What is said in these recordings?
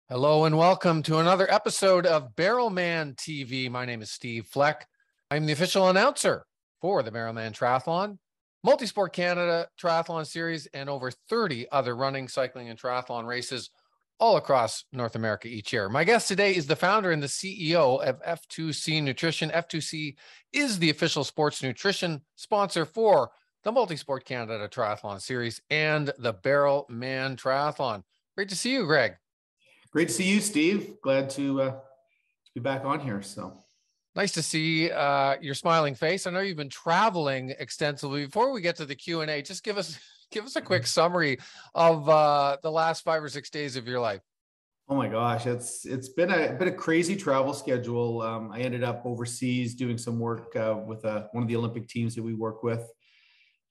Hello and welcome to another episode of Barrelman TV. My name is Steve Fleck. I'm the official announcer for the Barrelman Triathlon, MultiSport Canada Triathlon Series, and over 30 other running, cycling, and triathlon races all across North America each year. My guest today is the founder and the CEO of F2C Nutrition. F2C is the official sports nutrition sponsor for the MultiSport Canada Triathlon Series and the Barrelman Triathlon. Great to see you, Greg. Great to see you, Steve. Glad to be back on here. So nice to see your smiling face. I know you've been traveling extensively. Before we get to the Q&A, just give us a quick summary of the last 5 or 6 days of your life. Oh my gosh, it's been a crazy travel schedule. I ended up overseas doing some work with one of the Olympic teams that we work with.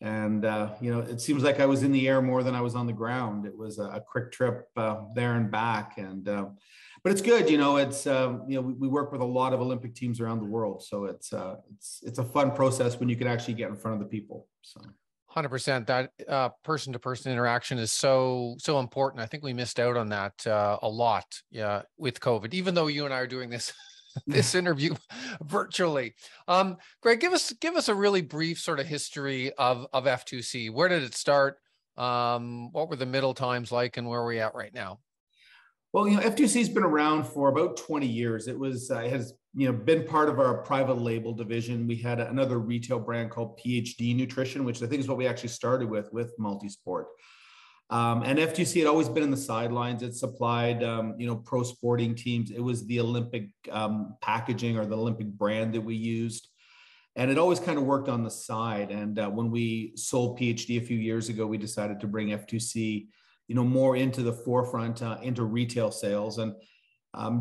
And, it seems like I was in the air more than I was on the ground. It was a quick trip there and back. And, but it's good. We work with a lot of Olympic teams around the world. So it's a fun process when you can actually get in front of the people. So 100%. That person-to-person interaction is so important. I think we missed out on that a lot with COVID, even though you and I are doing this interview virtually. Greg, give us a really brief sort of history of F2C. Where did it start? What were the middle times like, and where are we at right now? Well, F2C has been around for about 20 years. It has been part of our private label division. We had another retail brand called PhD Nutrition, which I think is what we actually started with MultiSport. And F2C had always been in the sidelines. It supplied, pro sporting teams. It was the Olympic packaging or the Olympic brand that we used. And it always kind of worked on the side. And when we sold PhD a few years ago, we decided to bring F2C, more into the forefront, into retail sales. And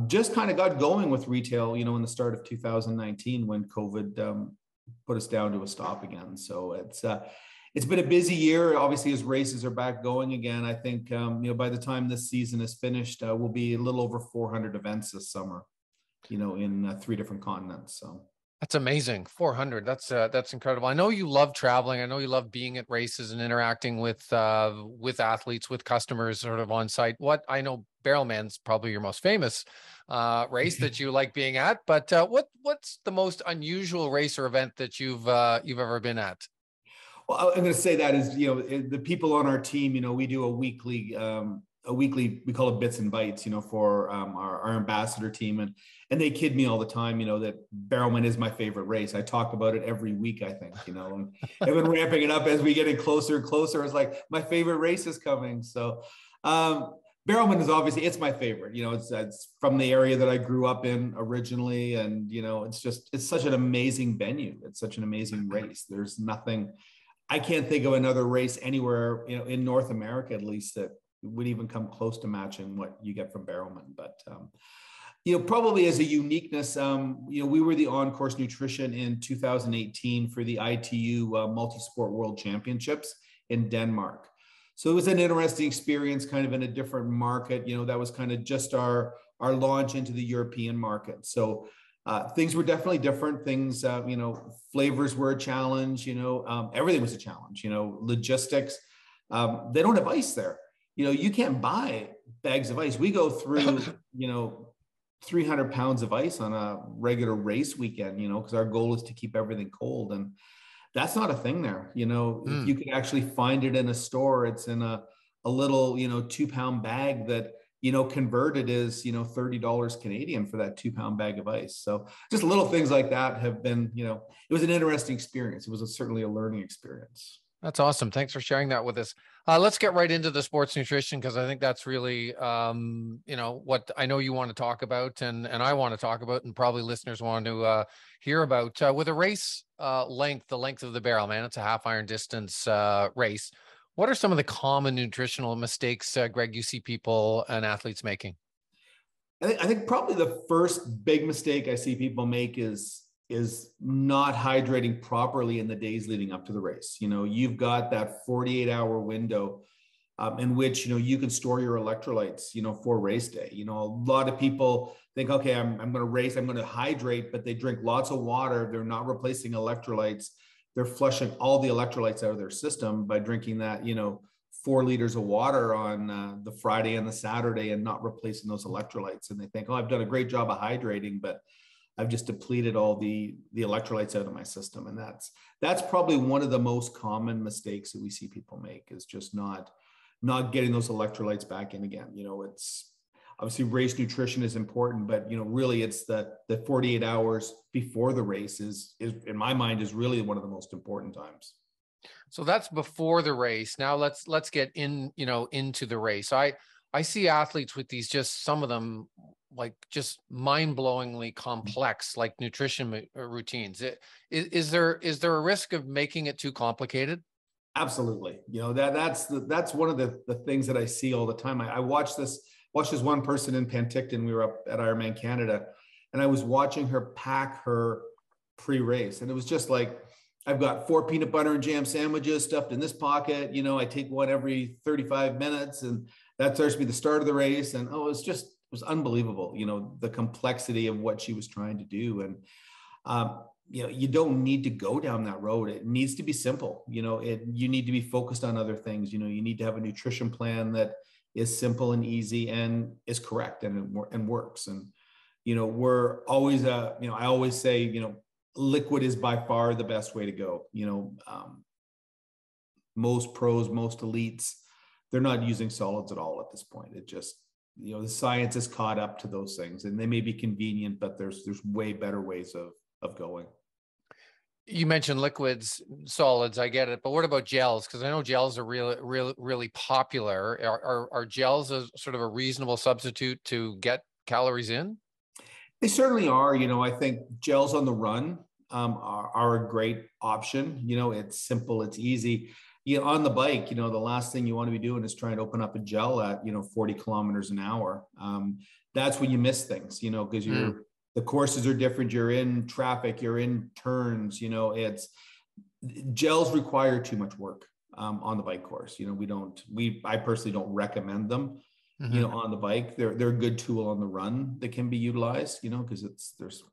just kind of got going with retail, in the start of 2019 when COVID put us down to a stop again. So it's been a busy year, obviously, as races are back going again. I think, by the time this season is finished, we'll be a little over 400 events this summer, in 3 different continents. So that's amazing. 400. That's incredible. I know you love traveling. I know you love being at races and interacting with athletes, with customers sort of on site. What I know, Barrelman's probably your most famous race that you like being at, but what's the most unusual race or event that you've ever been at? Well, I'm going to say that is, the people on our team, we do a weekly, we call it bits and bites, for our ambassador team. And they kid me all the time, that Barrelman is my favorite race. I talk about it every week, I think, and I've been ramping it up as we get closer and closer. It's like my favorite race is coming. So Barrelman is obviously, it's my favorite, it's from the area that I grew up in originally. And, it's such an amazing venue. It's such an amazing race. There's nothing, I can't think of another race anywhere, in North America, at least, that would even come close to matching what you get from Barrelman. But, probably as a uniqueness, we were the on-course nutrition in 2018 for the ITU MultiSport World Championships in Denmark. So it was an interesting experience, kind of in a different market. That was kind of just our launch into the European market. So things were definitely different. Things, flavors were a challenge, everything was a challenge, logistics. They don't have ice there. You can't buy bags of ice. We go through, 300 pounds of ice on a regular race weekend, because our goal is to keep everything cold. And that's not a thing there. If you could actually find it in a store, it's in a little, 2-pound bag that, converted is, $30 Canadian for that 2-pound bag of ice. So just little things like that have been, it was an interesting experience. It was certainly a learning experience. That's awesome. Thanks for sharing that with us. Let's get right into the sports nutrition, because I think that's really, what I know you want to talk about, and I want to talk about, and probably listeners want to hear about. With a race length, the length of the Barrelman, it's a half iron distance race. What are some of the common nutritional mistakes, Greg, you see people and athletes making? I think probably the first big mistake I see people make is not hydrating properly in the days leading up to the race. You've got that 48-hour window in which, you can store your electrolytes, for race day. A lot of people think, okay, I'm going to race, I'm going to hydrate, but they drink lots of water. They're not replacing electrolytes. They're flushing all the electrolytes out of their system by drinking that, 4 liters of water on the Friday and the Saturday and not replacing those electrolytes. And they think, oh, I've done a great job of hydrating, but I've just depleted all the electrolytes out of my system. And that's probably one of the most common mistakes that we see people make, is just not getting those electrolytes back in again. It's obviously race nutrition is important, but really it's the 48 hours before the race is in my mind is really one of the most important times. So that's before the race. Now let's get into the race. I see athletes with these, just some of them, like just mind-blowingly complex, like nutrition routines. Is there a risk of making it too complicated? Absolutely. That's one of the things that I see all the time. I watched this one person in Penticton. We were up at Ironman Canada, and I was watching her pack her pre-race, and it was just like, I've got 4 peanut butter and jam sandwiches stuffed in this pocket. I take one every 35 minutes, and that starts to be the start of the race. And it was unbelievable, the complexity of what she was trying to do. And, you don't need to go down that road. It needs to be simple. You need to be focused on other things. You need to have a nutrition plan that is simple and easy and is correct and works. And, we're always, I always say, liquid is by far the best way to go. Most pros, most elites, they're not using solids at all at this point. It just, the science is caught up to those things, and they may be convenient, but there's way better ways of going. You mentioned liquids, solids, I get it, but what about gels? Because I know gels are really popular. Are gels a sort of a reasonable substitute to get calories in? They certainly are. I think gels on the run are a great option. It's simple, it's easy. On the bike, the last thing you want to be doing is trying to open up a gel at 40 kilometers an hour. That's when you miss things, because the courses are different. You're in traffic, you're in turns. Gels require too much work on the bike course. I personally don't recommend them. On the bike, they're a good tool on the run that can be utilized, because there's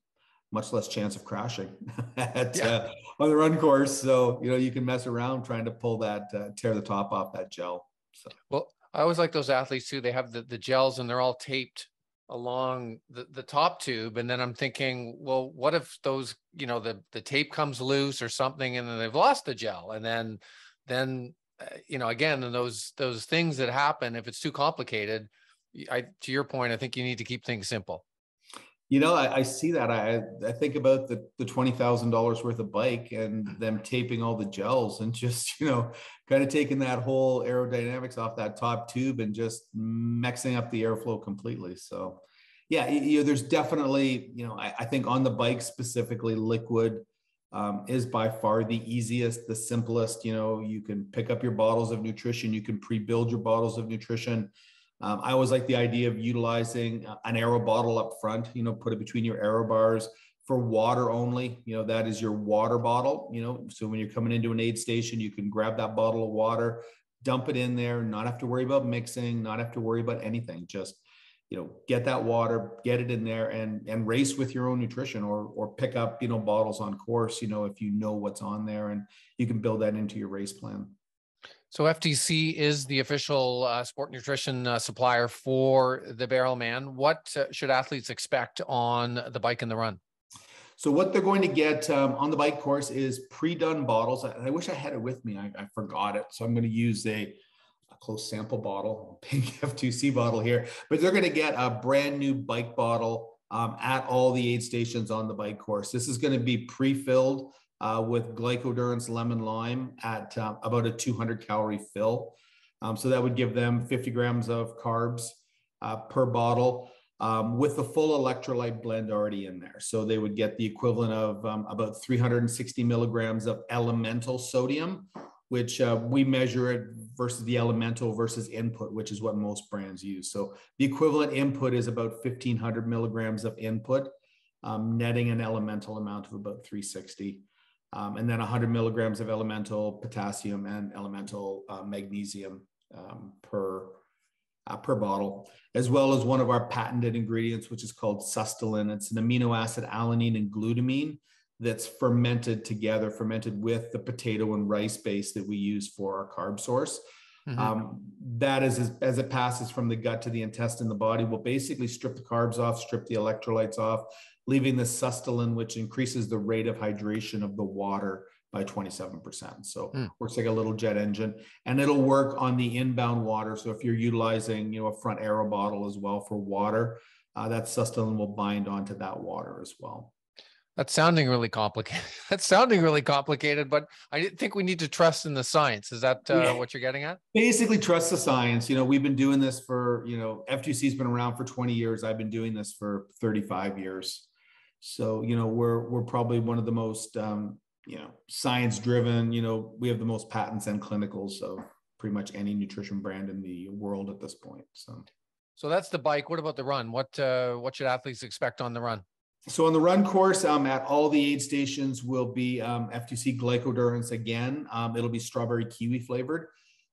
much less chance of crashing on the run course. So, you can mess around trying to pull that, tear the top off that gel. So, well, I always like those athletes too. They have the gels and they're all taped along the top tube. And then I'm thinking, well, what if those, the tape comes loose or something, and then they've lost the gel. And then again, and those things that happen, if it's too complicated, to your point, I think you need to keep things simple. I see that. I think about the $20,000 worth of bike and them taping all the gels and just, kind of taking that whole aerodynamics off that top tube and just mixing up the airflow completely. So yeah, there's definitely, I think on the bike specifically, liquid is by far the easiest, the simplest. You can pick up your bottles of nutrition. You can pre-build your bottles of nutrition. I always like the idea of utilizing an aero bottle up front, put it between your aero bars for water only. That is your water bottle, so when you're coming into an aid station, you can grab that bottle of water, dump it in there, not have to worry about mixing, not have to worry about anything. Just, get that water, get it in there and race with your own nutrition, or pick up, bottles on course, if you know what's on there, and you can build that into your race plan. So F2C is the official sport nutrition supplier for the Barrelman. What should athletes expect on the bike and the run? So what they're going to get on the bike course is pre-done bottles. I wish I had it with me. I forgot it. So I'm going to use a close sample bottle, pink F2C bottle here. But they're going to get a brand new bike bottle at all the aid stations on the bike course. This is going to be pre-filled with Glyco-Durance lemon lime at about a 200 calorie fill. So that would give them 50 grams of carbs per bottle with the full electrolyte blend already in there. So they would get the equivalent of about 360 milligrams of elemental sodium, which we measure it versus the elemental versus input, which is what most brands use. So the equivalent input is about 1,500 milligrams of input, netting an elemental amount of about 360. And then 100 milligrams of elemental potassium and elemental magnesium per bottle, as well as one of our patented ingredients, which is called Sustolin. It's an amino acid alanine and glutamine that's fermented with the potato and rice base that we use for our carb source. That is, as it passes from the gut to the intestine, the body will basically strip the carbs off, strip the electrolytes off, leaving the sustalan, which increases the rate of hydration of the water by 27%. So works like a little jet engine, and it'll work on the inbound water. So if you're utilizing, a front aero bottle as well for water, that sustalan will bind onto that water as well. That's sounding really complicated. That's sounding really complicated, but I think we need to trust in the science. Is that what you're getting at? Basically, trust the science. We've been doing this for, F2C's been around for 20 years. I've been doing this for 35 years. So, we're probably one of the most, science driven, we have the most patents and clinicals of pretty much any nutrition brand in the world at this point. So that's the bike. What about the run? What should athletes expect on the run? So on the run course, at all the aid stations will be F2C Glyco-Durance again. It'll be strawberry kiwi flavored.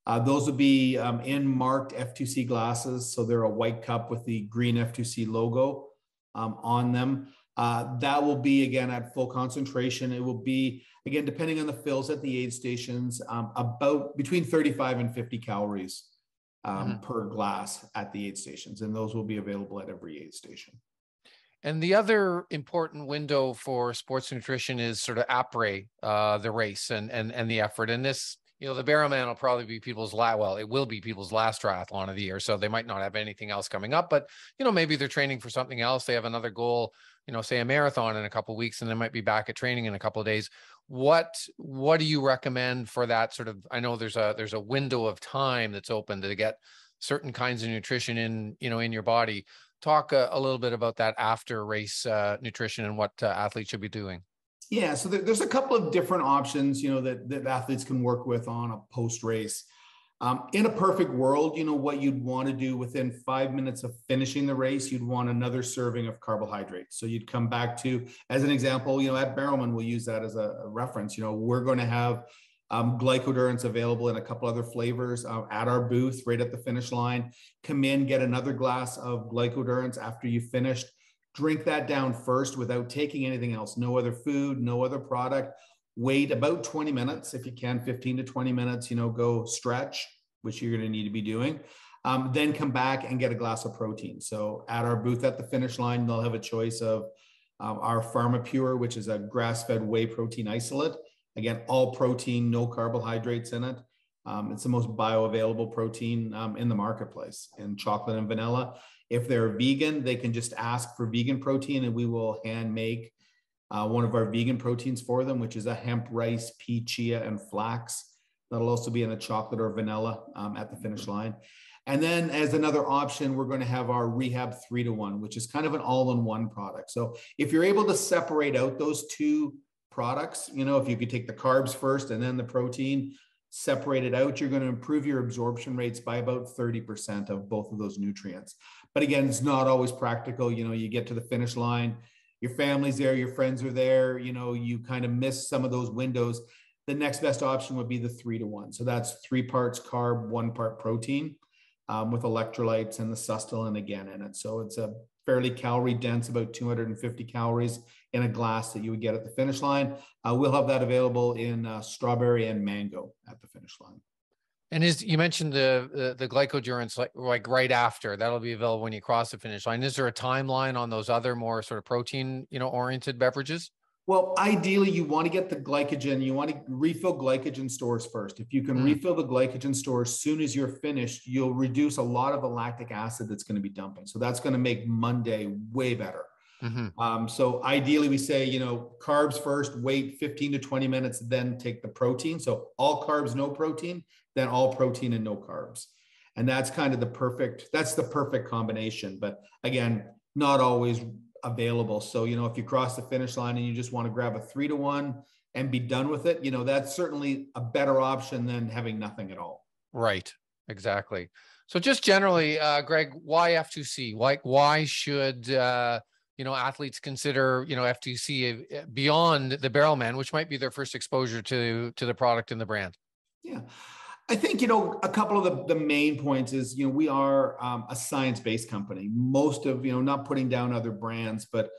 Those will be in marked F2C glasses. So they're a white cup with the green F2C logo on them. That will be, again, at full concentration. It will be, again, depending on the fills at the aid stations, about between 35 and 50 calories per glass at the aid stations. And those will be available at every aid station. And the other important window for sports nutrition is sort of après the race and the effort. And this, the Barrelman will probably be it will be people's last triathlon of the year. So they might not have anything else coming up, but, maybe they're training for something else. They have another goal, say a marathon in a couple of weeks, and they might be back at training in a couple of days. What do you recommend for that sort of, I know there's a window of time that's open to get certain kinds of nutrition in your body. Talk a little bit about that after race nutrition and what athletes should be doing. Yeah, so there's a couple of different options, that athletes can work with on a post race. In a perfect world, what you'd want to do within 5 minutes of finishing the race, you'd want another serving of carbohydrates. So you'd come back to, as an example, at Barrelman, we'll use that as a reference. We're going to have Glyco-Durance available in a couple other flavors at our booth right at the finish line. Come in, get another glass of Glyco-Durance after you finished. Drink that down first without taking anything else. No other food, no other product. Wait about 20 minutes if you can, 15 to 20 minutes, go stretch, which you're going to need to be doing. Then come back and get a glass of protein. So at our booth at the finish line, they'll have a choice of our PharmaPure, which is a grass-fed whey protein isolate. Again, all protein, no carbohydrates in it. It's the most bioavailable protein in the marketplace, in chocolate and vanilla. If they're vegan, they can just ask for vegan protein, and we will hand make one of our vegan proteins for them, which is a hemp, rice, pea, chia, and flax. That'll also be in a chocolate or vanilla at the finish line. And then as another option, we're going to have our Rehab 3-to-1, which is kind of an all-in-one product. So if you're able to separate out those two products, if you could take the carbs first and then the protein, separate it out, you're going to improve your absorption rates by about 30% of both of those nutrients. But again, it's not always practical. You get to the finish line, your family's there, your friends are there, you kind of miss some of those windows. The next best option would be the 3-to-1. So that's 3 parts carb, 1 part protein with electrolytes and the sustalan again in it. So it's a fairly calorie dense, about 250 calories in a glass that you would get at the finish line. We'll have that available in strawberry and mango at the finish line. And you mentioned the Glyco-Durance like right after, that'll be available when you cross the finish line. Is there a timeline on those other more sort of protein, oriented beverages? Well, ideally, you want to get the glycogen. You want to refill glycogen stores first. If you can refill the glycogen stores as soon as you're finished, you'll reduce a lot of the lactic acid that's going to be dumping. So that's going to make Monday way better. So ideally, we say, carbs first, wait 15 to 20 minutes, then take the protein. So all carbs, no protein, then all protein and no carbs. And that's kind of the perfect combination. But again, not always available. So, if you cross the finish line and you just want to grab a 3-to-1 and be done with it, that's certainly a better option than having nothing at all. Right. Exactly. So just generally, Greg, why F2C? Why should, athletes consider, F2C beyond the Barrelman, which might be their first exposure to the product and the brand? Yeah. I think, a couple of the main points is, we are a science-based company. Most of, not putting down other brands, but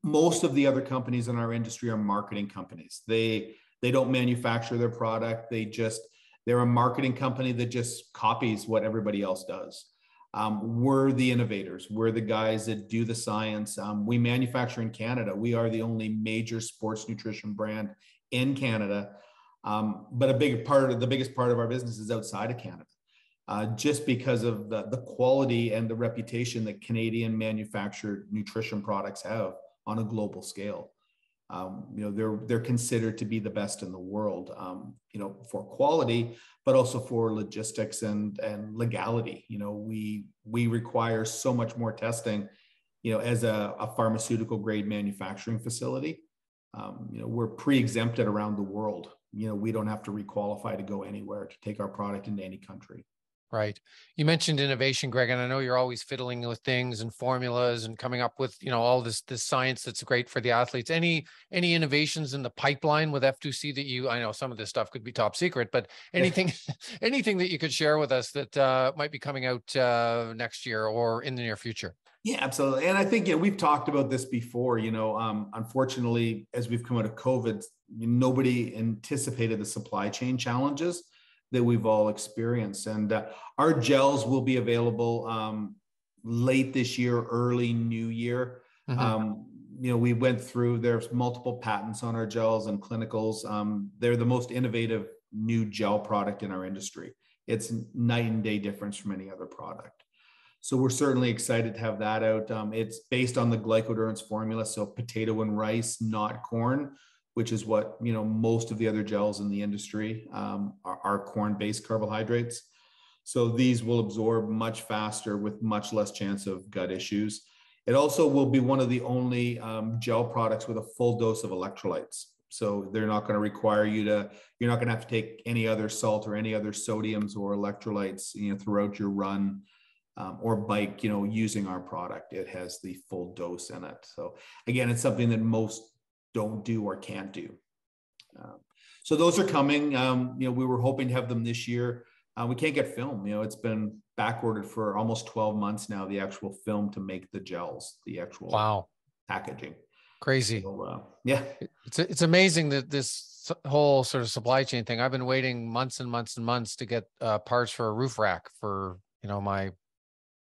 most of the other companies in our industry are marketing companies. They don't manufacture their product. They just, They're a marketing company that just copies what everybody else does. We're the innovators. We're the guys that do the science. We manufacture in Canada. We are the only major sports nutrition brand in Canada. But the biggest part of our business is outside of Canada. Just because of the quality and the reputation that Canadian manufactured nutrition products have on a global scale. They're considered to be the best in the world, for quality, but also for logistics and legality. We require so much more testing, as a pharmaceutical grade manufacturing facility. We're pre-exempted around the world. We don't have to requalify to go anywhere to take our product into any country. Right. You mentioned innovation, Greg, and I know you're always fiddling with things and formulas and coming up with, all this science that's great for the athletes. Any innovations in the pipeline with F2C that I know some of this stuff could be top secret, but anything that you could share with us that might be coming out next year or in the near future? Yeah, absolutely. And I think, we've talked about this before, unfortunately, as we've come out of COVID, nobody anticipated the supply chain challenges that we've all experienced. And our gels will be available late this year, early new year. Mm-hmm. We went through, there's multiple patents on our gels and clinicals. They're the most innovative new gel product in our industry. It's night and day difference from any other product. So we're certainly excited to have that out. It's based on the Glyco-Durance formula. So potato and rice, not corn, which is what, most of the other gels in the industry are corn-based carbohydrates. So these will absorb much faster with much less chance of gut issues. It also will be one of the only gel products with a full dose of electrolytes. So they're not going to require you're not going to have to take any other salt or any other sodiums or electrolytes, throughout your run or bike, using our product. It has the full dose in it. So again, it's something that most don't do or can't do. So those are coming. We were hoping to have them this year. We can't get film. It's been back ordered for almost 12 months now, the actual film to make the gels, the actual packaging. Crazy. So, yeah. It's amazing that this whole sort of supply chain thing, I've been waiting months and months and months to get parts for a roof rack for,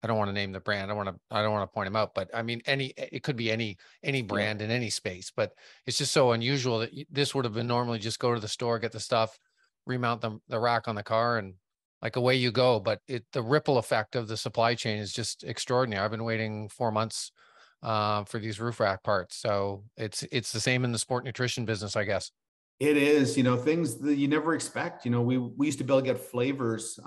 I don't want to name the brand. I don't want to point them out, but I mean, it could be any brand in any space, but it's just so unusual that this would have been normally just go to the store, get the stuff, remount the rack on the car, and like away you go. But the ripple effect of the supply chain is just extraordinary. I've been waiting 4 months for these roof rack parts. So it's the same in the sport nutrition business, I guess. It is, things that you never expect. We used to be able to get flavors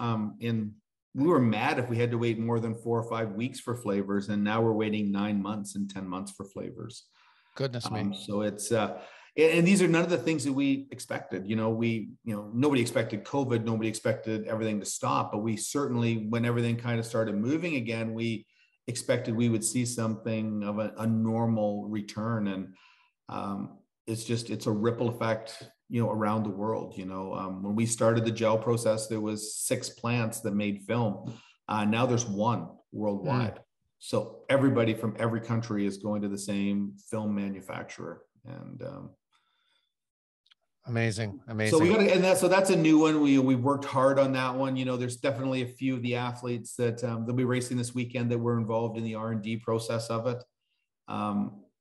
we were mad if we had to wait more than 4 or 5 weeks for flavors. And now we're waiting 9 months and 10 months for flavors. Goodness me. So it's, and these are none of the things that we expected. Nobody expected COVID. Nobody expected everything to stop, but we certainly, when everything kind of started moving again, we expected we would see something of a normal return. And it's a ripple effect, around the world. When we started the gel process, there was 6 plants that made film. Now there's 1 worldwide. So everybody from every country is going to the same film manufacturer. And amazing. So that's a new one. We worked hard on that one. There's definitely a few of the athletes that they'll be racing this weekend that were involved in the R&D process of it.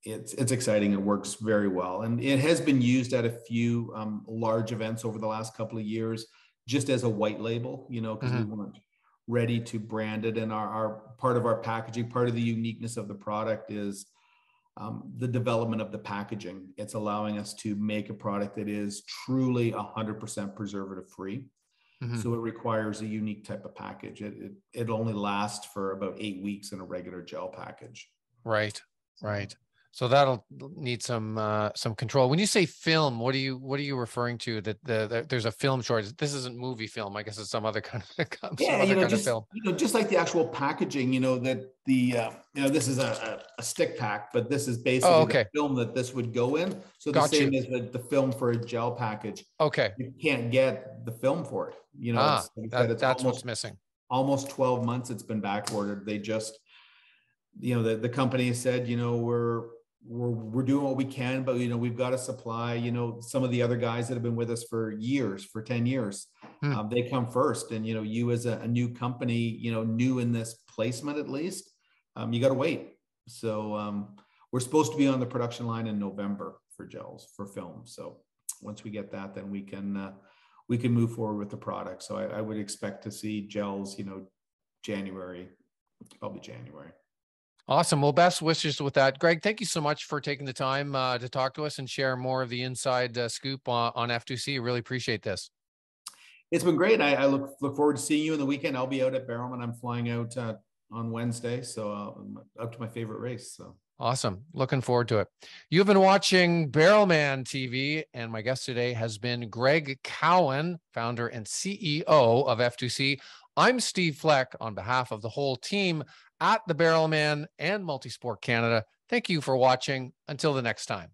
It's exciting. It works very well. And it has been used at a few large events over the last couple of years, just as a white label, because we weren't ready to brand it. And our part of our packaging, part of the uniqueness of the product is the development of the packaging. It's allowing us to make a product that is truly 100% preservative free. Mm-hmm. So it requires a unique type of package. It only lasts for about 8 weeks in a regular gel package. Right. So that'll need some control. When you say film, what are you referring to? That there's a film shortage. This isn't movie film. I guess it's some other kind of film. Just like the actual packaging. That this is a stick pack, but this is basically the film that this would go in. So the same as the film for a gel package. Okay. You can't get the film for it. That's what's missing. Almost 12 months it's been back ordered. They just, the company said, we're doing what we can, but we've got to supply some of the other guys that have been with us for years, for 10 years. They come first, and you as a new company, new in this placement at least, you got to wait. So we're supposed to be on the production line in November for gels, for film. So once we get that, then we can move forward with the product. So I would expect to see gels January, probably January. Awesome. Well, best wishes with that. Greg, thank you so much for taking the time to talk to us and share more of the inside scoop on F2C. Really appreciate this. It's been great. I look forward to seeing you in the weekend. I'll be out at Barrelman. I'm flying out on Wednesday, so up to my favorite race. So awesome. Looking forward to it. You've been watching Barrelman TV, and my guest today has been Greg Cowan, founder and CEO of F2C. I'm Steve Fleck on behalf of the whole team at the Barrelman and MultiSport Canada. Thank you for watching. Until the next time.